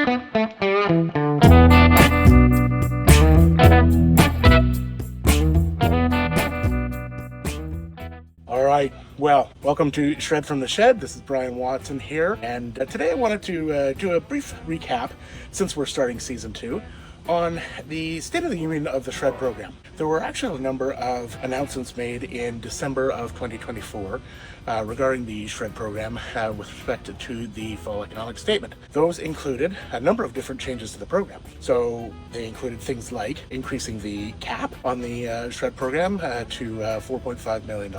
All right, well, welcome to Shred from the Shed. This is Brian Watson here, and today I wanted to do a brief recap, since we're starting season 2, on the State of the Union of the Shred program. There were actually a number of announcements made in December of 2024 regarding the Shred program with respect to the fall economic statement. Those included a number of different changes to the program. So they included things like increasing the cap on the Shred program to $4.5 million,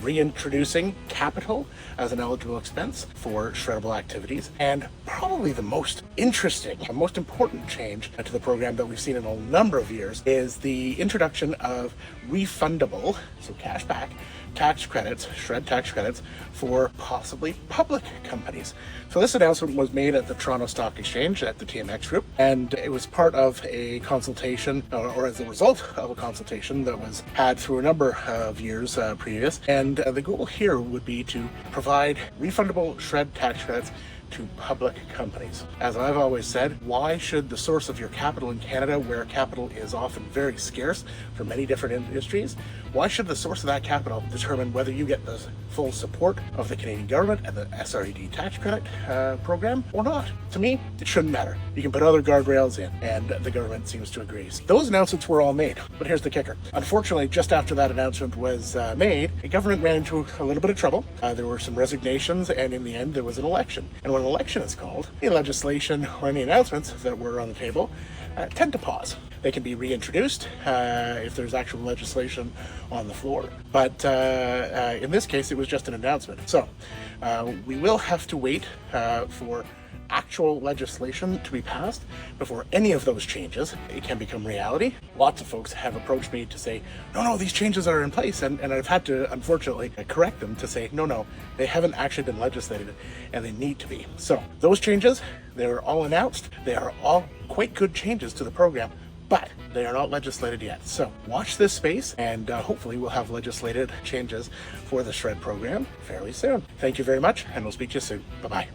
reintroducing capital as an eligible expense for shreddable activities, and probably the most interesting and most important change to the program that we've seen in a number of years is the introduction of refundable, so cash back, tax credits, shred tax credits, for possibly public companies. So this announcement was made at the Toronto Stock Exchange at the TMX Group, and it was part of a consultation, or as a result of a consultation that was had through a number of years previous. And the goal here would be to provide refundable shred tax credits to public companies. As I've always said, why should the source of your capital in Canada, where capital is often very scarce for many different industries, why should the source of that capital determine whether you get the full support of the Canadian government and the SR&ED tax credit program or not? To me, it shouldn't matter. You can put other guardrails in, and the government seems to agree. Those announcements were all made, but here's the kicker. Unfortunately, just after that announcement was made, the government ran into a little bit of trouble. There were some resignations, and in the end, there was an election. And when an election is called, any legislation or any announcements that were on the table tend to pause. They can be reintroduced if there's actual legislation on the floor. But in this case, it was just an announcement. So we will have to wait for actual legislation to be passed before any of those changes can become reality. Lots of folks have approached me to say, no, these changes are in place, and I've had to unfortunately correct them to say, no, they haven't actually been legislated, and they need to be. So those changes, they're all announced. They are all quite good changes to the program, but they are not legislated yet. So watch this space, and hopefully we'll have legislated changes for the Shred program fairly soon. Thank you very much, and we'll speak to you soon. Bye-bye.